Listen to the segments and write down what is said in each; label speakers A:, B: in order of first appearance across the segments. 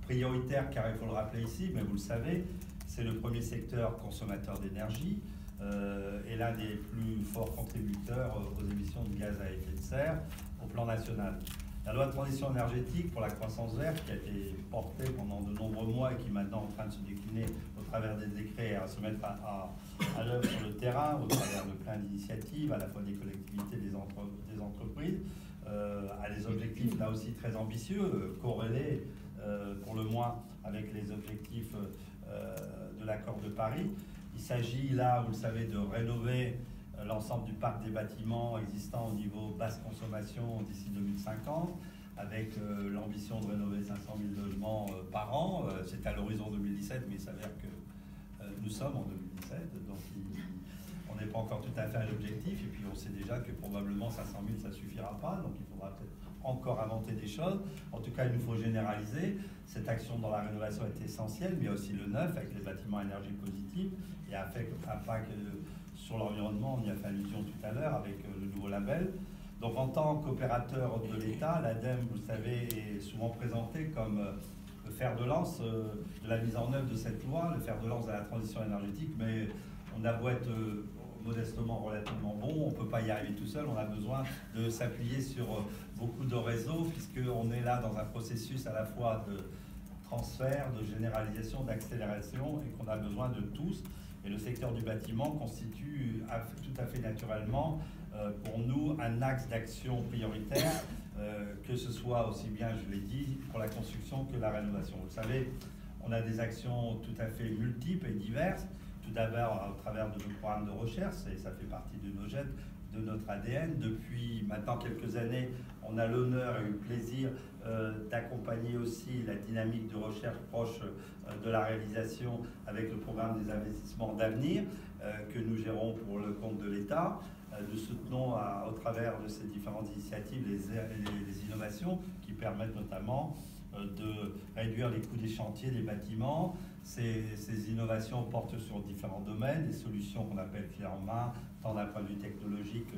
A: prioritaire car il faut le rappeler ici, mais vous le savez, c'est le premier secteur consommateur d'énergie et l'un des plus forts contributeurs aux émissions de gaz à effet de serre au plan national. La loi de transition énergétique pour la croissance verte, qui a été portée pendant de nombreux mois et qui est maintenant en train de se décliner au travers des décrets et à se mettre à l'œuvre sur le terrain, au travers de plein d'initiatives, à la fois des collectivités, des entreprises, a des objectifs là aussi très ambitieux, corrélés pour le moins avec les objectifs de l'accord de Paris. Il s'agit là, vous le savez, de rénover l'ensemble du parc des bâtiments existants au niveau basse consommation d'ici 2050, avec l'ambition de rénover 500 000 logements par an. C'est à l'horizon 2017, mais il s'avère que nous sommes en 2017, donc on n'est pas encore tout à fait à l'objectif, et puis on sait déjà que probablement 500 000 ça ne suffira pas, donc il faudra peut-être encore inventer des choses. En tout cas, il nous faut généraliser. Cette action dans la rénovation est essentielle, mais il y a aussi le neuf avec les bâtiments à énergie positive et impact sur l'environnement, on y a fait allusion tout à l'heure avec le nouveau label. Donc en tant qu'opérateur de l'État, l'ADEME, vous le savez, est souvent présenté comme le fer de lance de la mise en œuvre de cette loi, le fer de lance de la transition énergétique, mais on a beau être modestement relativement bon, on ne peut pas y arriver tout seul, on a besoin de s'appuyer sur beaucoup de réseaux, puisqu'on est là dans un processus à la fois de transfert, de généralisation, d'accélération, et qu'on a besoin de tous. Et le secteur du bâtiment constitue tout à fait naturellement pour nous un axe d'action prioritaire, que ce soit aussi bien, je l'ai dit, pour la construction que la rénovation. Vous le savez, on a des actions tout à fait multiples et diverses. Tout d'abord, au travers de nos programmes de recherche, et ça fait partie de nos gènes, de notre ADN. Depuis maintenant quelques années, on a l'honneur et le plaisir d'accompagner aussi la dynamique de recherche proche de la réalisation avec le programme des investissements d'avenir que nous gérons pour le compte de l'État. Nous soutenons au travers de ces différentes initiatives les innovations qui permettent notamment de réduire les coûts des chantiers, des bâtiments. Ces innovations portent sur différents domaines, des solutions qu'on appelle clés en main, tant d'un point de vue technologique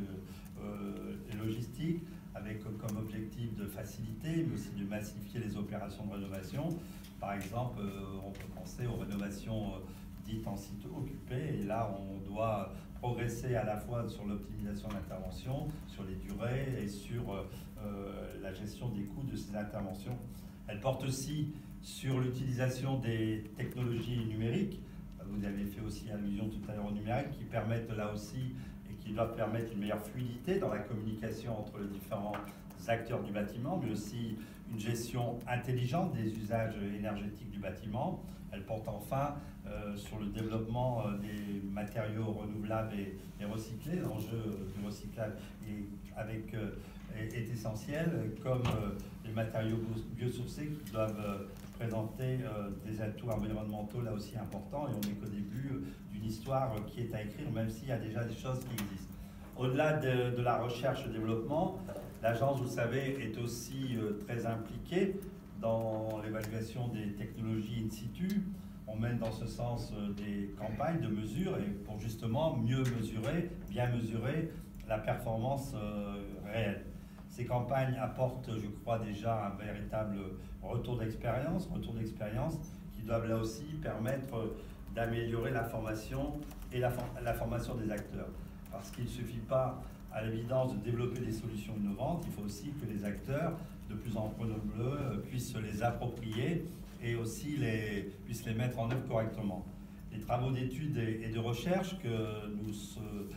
A: et logistique, avec comme objectif de faciliter, mais aussi de massifier les opérations de rénovation. Par exemple, on peut penser aux rénovations dites en site occupé, et là on doit progresser à la fois sur l'optimisation d'intervention, sur les durées et sur la gestion des coûts de ces interventions. Elle porte aussi sur l'utilisation des technologies numériques. Vous avez fait aussi allusion tout à l'heure au numérique, qui permettent là aussi et qui doivent permettre une meilleure fluidité dans la communication entre les différents acteurs du bâtiment, mais aussi une gestion intelligente des usages énergétiques du bâtiment. Elle porte enfin sur le développement des matériaux renouvelables et recyclés. L'enjeu du recyclage est essentiel, comme les matériaux biosourcés qui doivent présenter des atouts environnementaux là aussi importants, et on n'est qu'au début d'une histoire qui est à écrire, même s'il y a déjà des choses qui existent. Au-delà de la recherche-développement, l'agence, vous le savez, est aussi très impliquée dans l'évaluation des technologies in situ. On mène dans ce sens des campagnes de mesure et pour justement mieux mesurer, bien mesurer la performance réelle. Ces campagnes apportent, je crois, déjà un véritable retour d'expérience qui doivent là aussi permettre d'améliorer la formation et la formation des acteurs. Parce qu'il ne suffit pas, à l'évidence, de développer des solutions innovantes, il faut aussi que les acteurs, de plus en plus nombreux, puissent se les approprier et aussi puissent les mettre en œuvre correctement. Les travaux d'études et de recherche que nous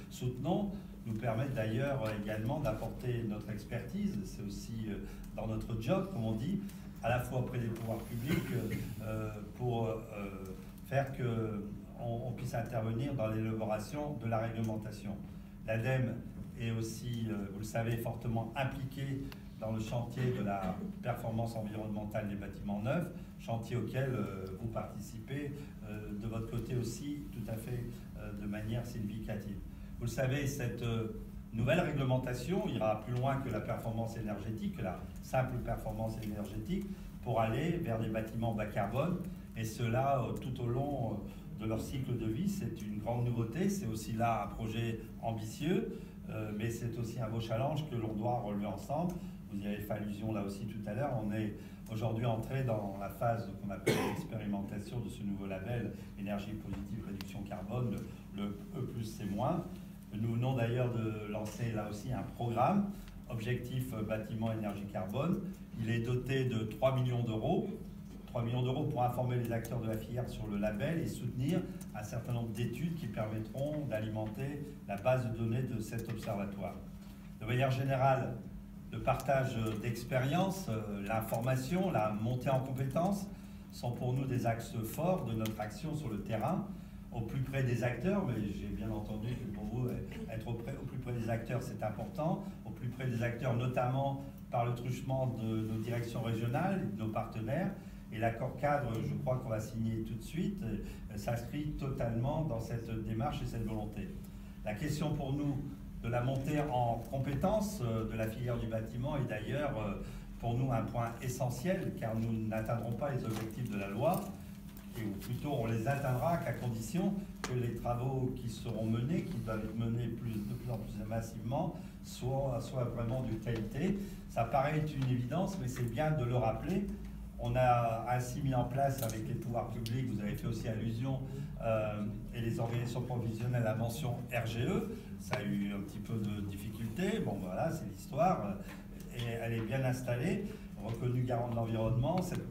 A: soutenons nous permettent d'ailleurs également d'apporter notre expertise. C'est aussi dans notre job, comme on dit, à la fois auprès des pouvoirs publics pour faire qu'on puisse intervenir dans l'élaboration de la réglementation. L'ADEME est aussi, vous le savez, fortement impliquée dans le chantier de la performance environnementale des bâtiments neufs, chantier auquel vous participez de votre côté aussi tout à fait de manière significative. Vous le savez, cette nouvelle réglementation ira plus loin que la performance énergétique, que la simple performance énergétique, pour aller vers des bâtiments bas carbone, et cela tout au long de leur cycle de vie. C'est une grande nouveauté, c'est aussi là un projet ambitieux, mais c'est aussi un beau challenge que l'on doit relever ensemble. vous y avez fait allusion là aussi tout à l'heure. On est aujourd'hui entré dans la phase qu'on appelle l'expérimentation de ce nouveau label énergie positive réduction carbone, le E+C-. Nous venons d'ailleurs de lancer là aussi un programme, Objectif Bâtiment Énergie Carbone. Il est doté de 3 millions d'euros. 3 millions d'euros pour informer les acteurs de la filière sur le label et soutenir un certain nombre d'études qui permettront d'alimenter la base de données de cet observatoire. De manière générale, le partage d'expériences, l'information, la montée en compétences sont pour nous des axes forts de notre action sur le terrain, au plus près des acteurs, mais j'ai bien entendu que pour vous, être au plus près des acteurs, c'est important, au plus près des acteurs, notamment par le truchement de nos directions régionales, de nos partenaires. Et l'accord cadre, je crois qu'on va signer tout de suite, s'inscrit totalement dans cette démarche et cette volonté. La question pour nous de la montée en compétences de la filière du bâtiment est d'ailleurs pour nous un point essentiel, car nous n'atteindrons pas les objectifs de la loi, ou plutôt on les atteindra qu'à condition que les travaux qui seront menés, qui doivent être menés de plus en plus massivement, soient vraiment de qualité. Ça paraît être une évidence, mais c'est bien de le rappeler. On a ainsi mis en place avec les pouvoirs publics, vous avez fait aussi allusion, et les organisations professionnelles, la mention RGE. Ça a eu un petit peu de difficulté, bon voilà, c'est l'histoire, et elle est bien installée. Reconnu garant de l'environnement, cette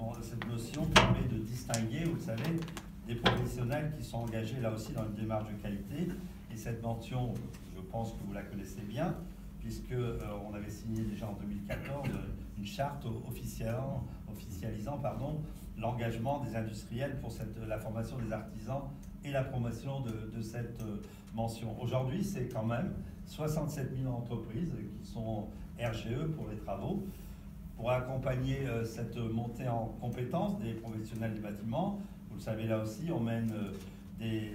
A: notion permet de distinguer, vous le savez, des professionnels qui sont engagés là aussi dans une démarche de qualité. Et cette mention, je pense que vous la connaissez bien, puisque on avait signé déjà en 2014 une charte officialisant l'engagement des industriels pour la formation des artisans et la promotion de cette mention. Aujourd'hui, c'est quand même 67 000 entreprises qui sont RGE pour les travaux. Pour accompagner cette montée en compétences des professionnels du bâtiment, vous le savez là aussi, on mène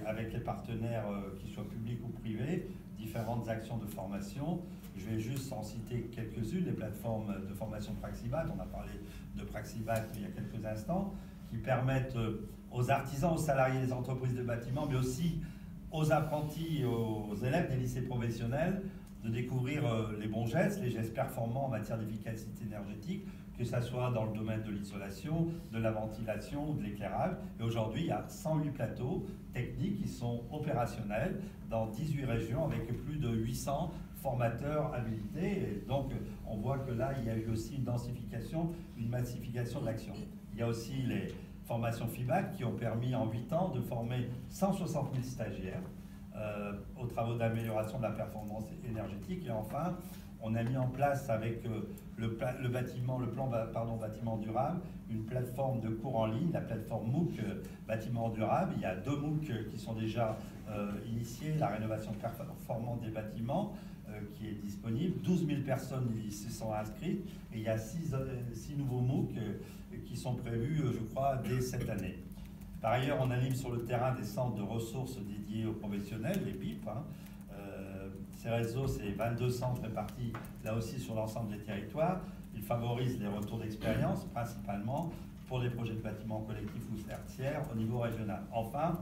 A: avec les partenaires, qu'ils soient publics ou privés, différentes actions de formation. Je vais juste en citer quelques-unes, les plateformes de formation Praxibat, on a parlé de Praxibat il y a quelques instants, qui permettent aux artisans, aux salariés des entreprises de bâtiment, mais aussi aux apprentis et aux élèves des lycées professionnels, de découvrir les bons gestes, les gestes performants en matière d'efficacité énergétique, que ce soit dans le domaine de l'isolation, de la ventilation ou de l'éclairage. Et aujourd'hui, il y a 108 plateaux techniques qui sont opérationnels dans 18 régions avec plus de 800 formateurs habilités. Et donc, on voit que là, il y a eu aussi une densification, une massification de l'action. Il y a aussi les formations FIBAC qui ont permis en 8 ans de former 160 000 stagiaires aux travaux d'amélioration de la performance énergétique. Et enfin, on a mis en place avec le plan bâtiment durable, une plateforme de cours en ligne, la plateforme MOOC bâtiment durable. Il y a 2 MOOC qui sont déjà initiés, la rénovation performante des bâtiments qui est disponible. 12 000 personnes y se sont inscrites et il y a 6 nouveaux MOOC qui sont prévus, je crois, dès cette année. Par ailleurs, on anime sur le terrain des centres de ressources dédiés aux professionnels, les BIP. Ces réseaux, c'est 22 centres répartis là aussi sur l'ensemble des territoires. Ils favorisent les retours d'expérience, principalement pour les projets de bâtiments collectifs ou tertiaires au niveau régional. Enfin,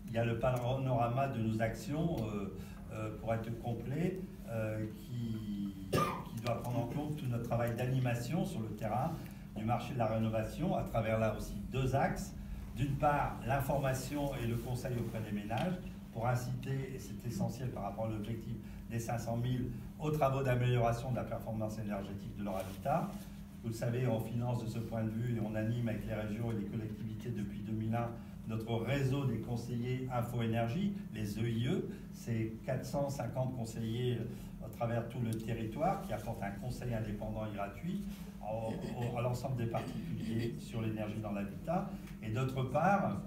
A: il y a le panorama de nos actions, pour être complet, qui doit prendre en compte tout notre travail d'animation sur le terrain du marché de la rénovation, à travers là aussi 2 axes. D'une part, l'information et le conseil auprès des ménages pour inciter, et c'est essentiel par rapport à l'objectif des 500 000, aux travaux d'amélioration de la performance énergétique de leur habitat. Vous le savez, on finance de ce point de vue et on anime avec les régions et les collectivités depuis 2001 notre réseau des conseillers Info-Énergie, les EIE. C'est 450 conseillers à travers tout le territoire qui apportent un conseil indépendant et gratuit à l'ensemble des particuliers sur l'énergie dans l'habitat. Et d'autre part,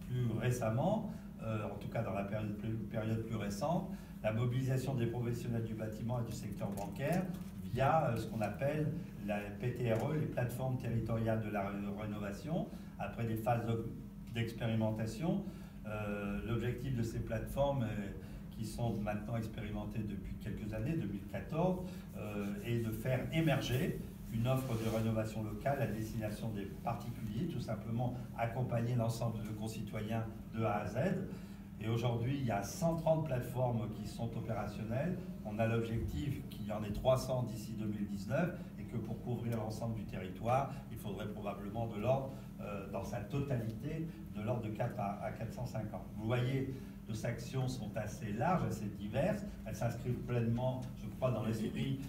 A: plus récemment, en tout cas dans la période plus récente, la mobilisation des professionnels du bâtiment et du secteur bancaire via ce qu'on appelle la PTRE, les plateformes territoriales de la rénovation, après des phases d'expérimentation. L'objectif de ces plateformes qui sont maintenant expérimentées depuis quelques années, 2014, est de faire émerger une offre de rénovation locale à destination des particuliers, tout simplement accompagner l'ensemble de nos concitoyens de A à Z. Et aujourd'hui, il y a 130 plateformes qui sont opérationnelles. On a l'objectif qu'il y en ait 300 d'ici 2019 et que pour couvrir l'ensemble du territoire, il faudrait probablement de l'ordre, dans sa totalité, de l'ordre de 4 à 450. Vous voyez, nos actions sont assez larges, assez diverses. Elles s'inscrivent pleinement, je crois, dans l'esprit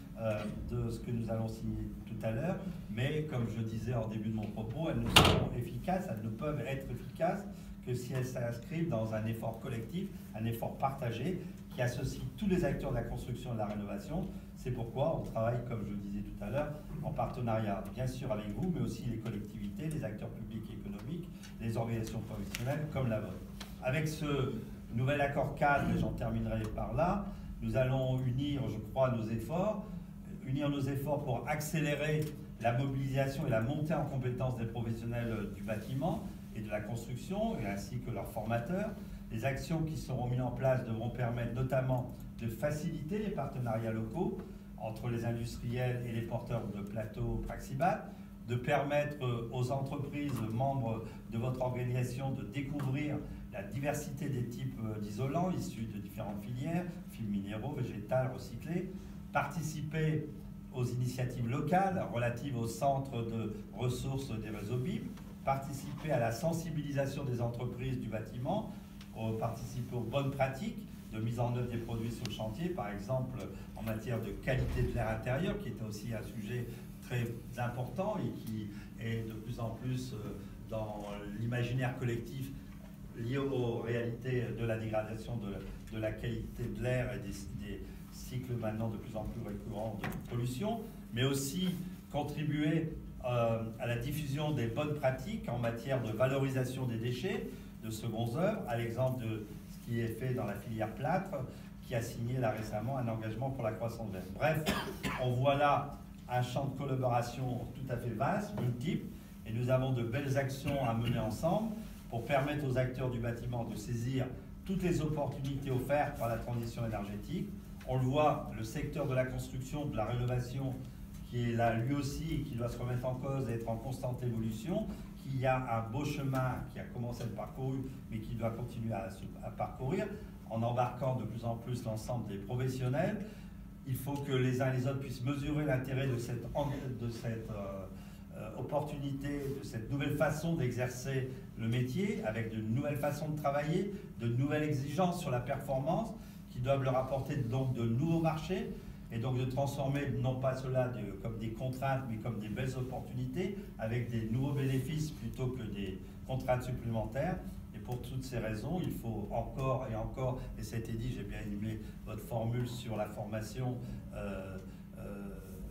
A: de ce que nous allons signer tout à l'heure. Mais comme je disais en début de mon propos, elles ne seront efficaces, elles ne peuvent être efficaces que si elles s'inscrivent dans un effort collectif, un effort partagé qui associe tous les acteurs de la construction et de la rénovation. C'est pourquoi on travaille, comme je le disais tout à l'heure, en partenariat bien sûr avec vous, mais aussi les collectivités, les acteurs publics et économiques, les organisations professionnelles comme la vôtre. Avec ce nouvel accord cadre, et j'en terminerai par là, nous allons unir, je crois, nos efforts pour accélérer la mobilisation et la montée en compétence des professionnels du bâtiment et de la construction, et ainsi que leurs formateurs. Les actions qui seront mises en place devront permettre notamment de faciliter les partenariats locaux entre les industriels et les porteurs de plateaux Praxibat, de permettre aux entreprises membres de votre organisation de découvrir la diversité des types d'isolants issus de différentes filières, fils minéraux, végétales, recyclés, participer aux initiatives locales relatives au centre de ressources des réseaux BIP, participer à la sensibilisation des entreprises du bâtiment, participer aux bonnes pratiques de mise en œuvre des produits sur le chantier, par exemple en matière de qualité de l'air intérieur, qui était aussi un sujet très important et qui est de plus en plus dans l'imaginaire collectif lié aux réalités de la dégradation de la qualité de l'air et des cycles maintenant de plus en plus récurrents de pollution, mais aussi contribuer à la diffusion des bonnes pratiques en matière de valorisation des déchets de secondes œuvres, à l'exemple de ce qui est fait dans la filière plâtre, qui a signé là récemment un engagement pour la croissance verte. Bref, on voit là un champ de collaboration tout à fait vaste, multiple, et nous avons de belles actions à mener ensemble pour permettre aux acteurs du bâtiment de saisir toutes les opportunités offertes par la transition énergétique. On le voit, le secteur de la construction, de la rénovation, qui est là lui aussi et qui doit se remettre en cause et être en constante évolution, qu'il y a un beau chemin qui a commencé à être parcouru, mais qui doit continuer à parcourir, en embarquant de plus en plus l'ensemble des professionnels. Il faut que les uns et les autres puissent mesurer l'intérêt de cette opportunité, de cette nouvelle façon d'exercer le métier, avec de nouvelles façons de travailler, de nouvelles exigences sur la performance, qui doivent leur apporter donc de nouveaux marchés, et donc de transformer non pas cela comme des contraintes, mais comme des belles opportunités, avec des nouveaux bénéfices plutôt que des contraintes supplémentaires. Et pour toutes ces raisons, il faut encore et encore, et ça a été dit, j'ai bien aimé votre formule sur la formation,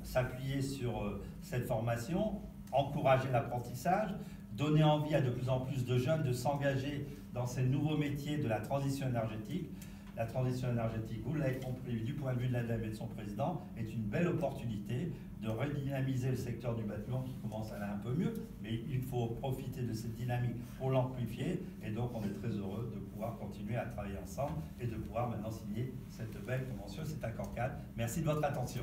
A: s'appuyer sur cette formation, encourager l'apprentissage, donner envie à de plus en plus de jeunes de s'engager dans ces nouveaux métiers de la transition énergétique. La transition énergétique, vous l'avez compris, du point de vue de l'ADEME et de son président, est une belle opportunité de redynamiser le secteur du bâtiment qui commence à aller un peu mieux, mais il faut profiter de cette dynamique pour l'amplifier, et donc on est très heureux de pouvoir continuer à travailler ensemble et de pouvoir maintenant signer cette belle convention, cet accord cadre. Merci de votre attention.